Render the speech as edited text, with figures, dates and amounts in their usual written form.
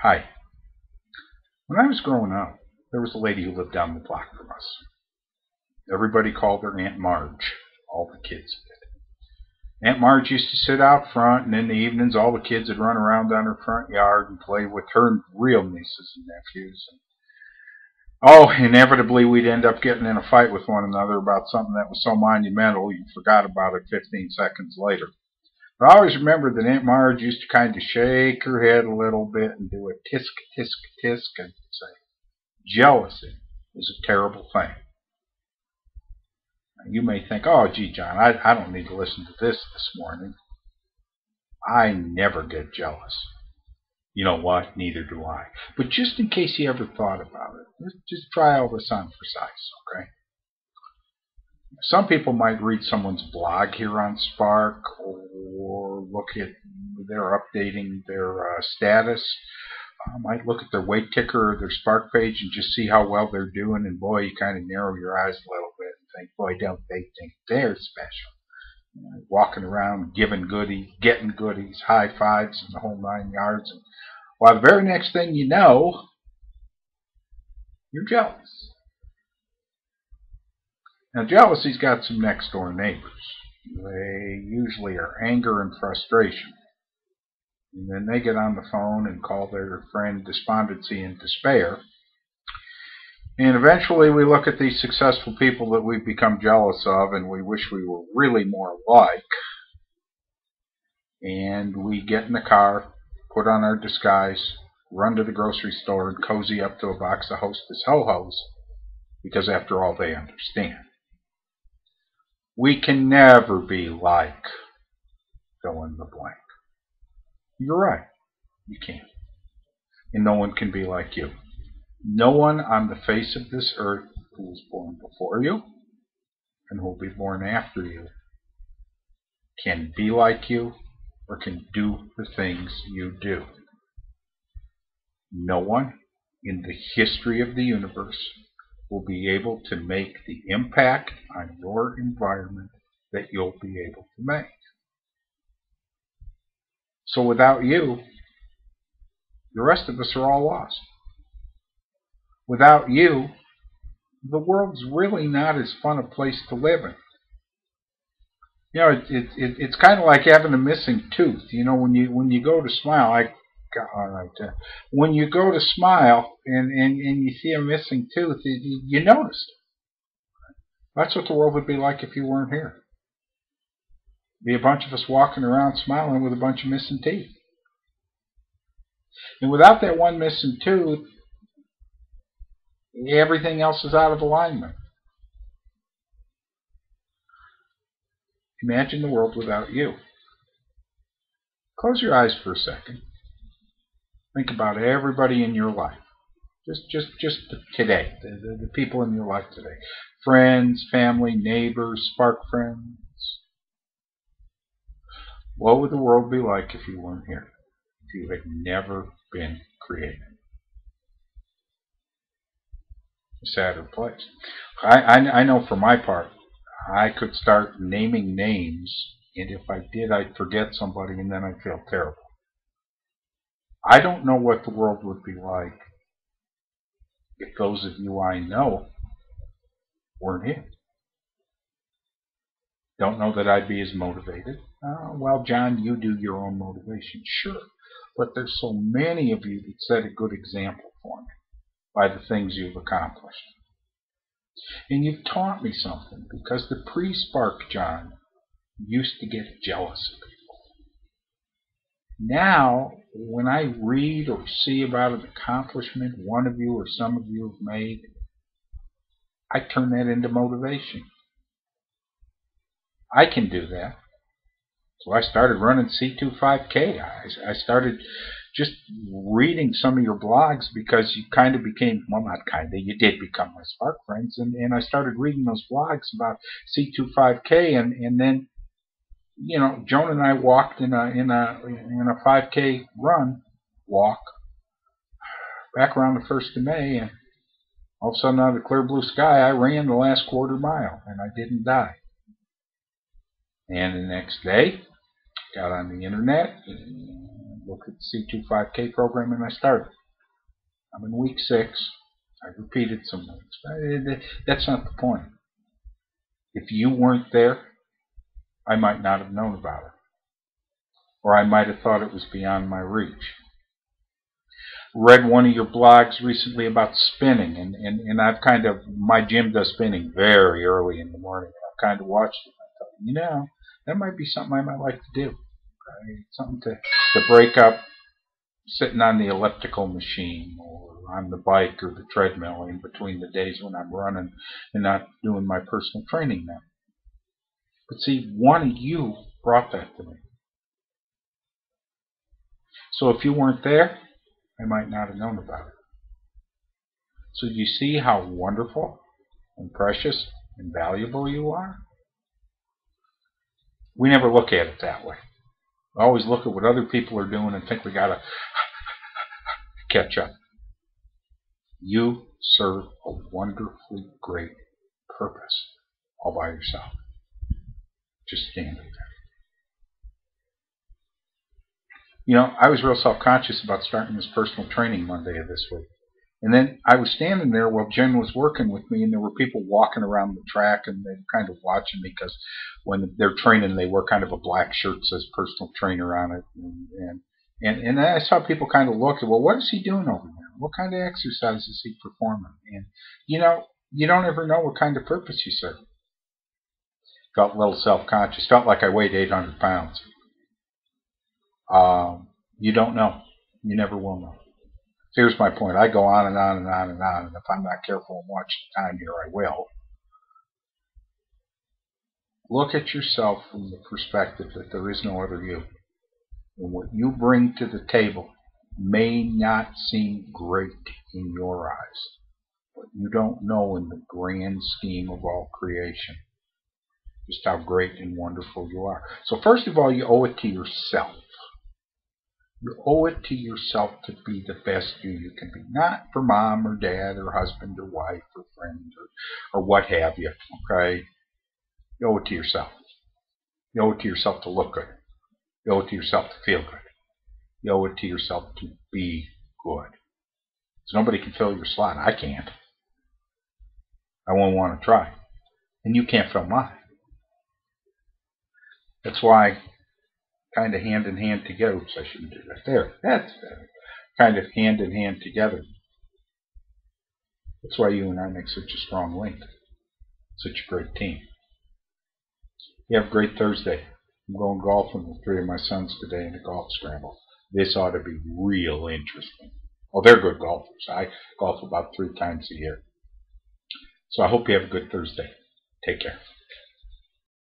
Hi. When I was growing up, there was a lady who lived down the block from us. Everybody called her Aunt Marge. All the kids did. Aunt Marge used to sit out front, and in the evenings all the kids would run around on her front yard and play with her real nieces and nephews. Oh, inevitably we'd end up getting in a fight with one another about something that was so monumental you forgot about it 15 seconds later. But I always remember that Aunt Marge used to kind of shake her head a little bit and do a tisk, tisk, tisk and say, jealousy is a terrible thing. Now, you may think, oh, gee, John, I don't need to listen to this morning. I never get jealous. You know what? Neither do I. But just in case you ever thought about it, let's just try all this on for size, okay? Some people might read someone's blog here on Spark or look at they're updating their status. Might look at their weight ticker or their Spark page and just see how well they're doing, and boy, you kind of narrow your eyes a little bit and think, boy, don't they think they're special. Walking around giving goodies, getting goodies, high fives, and the whole 9 yards. And while the very next thing you know, you're jealous. Now, jealousy's got some next door neighbors. They usually are anger and frustration. And then they get on the phone and call their friend despondency and despair. And eventually we look at these successful people that we've become jealous of and we wish we were really more like. And we get in the car, put on our disguise, run to the grocery store and cozy up to a box of Hostess Ho-Hos, because after all, they understand. We can never be like fill in the blank. You're right. You can't. And no one can be like you. No one on the face of this earth who was born before you and who will be born after you can be like you or can do the things you do. No one in the history of the universe will be able to make the impact on your environment that you'll be able to make. So without you, the rest of us are all lost. Without you, the world's really not as fun a place to live in. You know, it's kind of like having a missing tooth. You know, when you go to smile, when you go to smile and you see a missing tooth, you notice it. That's what the world would be like if you weren't here. Be a bunch of us walking around smiling with a bunch of missing teeth. And without that one missing tooth, everything else is out of alignment. Imagine the world without you. Close your eyes for a second. Think about everybody in your life. Just today, the people in your life today. Friends, family, neighbors, spark friends. What would the world be like if you weren't here? If you had never been created? A sadder place. I know for my part, I could start naming names, and if I did, I'd forget somebody, and then I'd feel terrible. I don't know what the world would be like if those of you I know weren't here. Don't know that I'd be as motivated. Well, John, you do your own motivation, sure. But there's so many of you that set a good example for me by the things you've accomplished. And you've taught me something, because the pre-Spark John used to get jealous of people. Now, when I read or see about an accomplishment one of you or some of you have made, I turn that into motivation. I can do that. So I started running C25K. I started just reading some of your blogs because you kind of became, well, not kind of, you did become my Spark friends. And I started reading those blogs about C25K. And then, you know, Joan and I walked in a 5K walk back around the 1st of May. And all of a sudden, out of the clear blue sky, I ran the last quarter mile and I didn't die. And the next day, got on the internet and looked at the C25K program, and I started. I'm in week 6. I repeated some weeks. But that's not the point. If you weren't there, I might not have known about it. Or I might have thought it was beyond my reach. Read one of your blogs recently about spinning, and I've kind of, my gym does spinning very early in the morning, and I've kind of watched it. I thought, that might be something I might like to do. Right? Something to break up sitting on the elliptical machine or on the bike or the treadmill in between the days when I'm running and not doing my personal training now. But see, one of you brought that to me. So if you weren't there, I might not have known about it. So you see how wonderful and precious and valuable you are? We never look at it that way. We always look at what other people are doing and think we got to catch up. You serve a wonderfully great purpose all by yourself. Just standing there. I was real self-conscious about starting this personal training Monday of this week. And then I was standing there while Jen was working with me, and there were people walking around the track, and they were kind of watching me because when they're training, they wear kind of a black shirt that says personal trainer on it. And I saw people kind of look at, well, what is he doing over there? What kind of exercise is he performing? And, you don't ever know what kind of purpose you serve. Felt a little self-conscious. Felt like I weighed 800 pounds. You don't know. You never will know. So here's my point. I go on and on and on and on, and if I'm not careful and watch the time here, I will. Look at yourself from the perspective that there is no other you. And what you bring to the table may not seem great in your eyes, but you don't know in the grand scheme of all creation just how great and wonderful you are. So first of all, you owe it to yourself. You owe it to yourself to be the best you can be. Not for mom or dad or husband or wife or friend or what have you. Okay? You owe it to yourself. You owe it to yourself to look good. You owe it to yourself to feel good. You owe it to yourself to be good. Because nobody can fill your slot. I can't. I won't want to try. And you can't fill mine. That's why kind of hand in hand together. Oops, I shouldn't do that. There. That's better. Kind of hand in hand together. That's why you and I make such a strong link. Such a great team. You have a great Thursday. I'm going golfing with 3 of my sons today in a golf scramble. This ought to be real interesting. Oh, they're good golfers. I golf about 3 times a year. So I hope you have a good Thursday. Take care.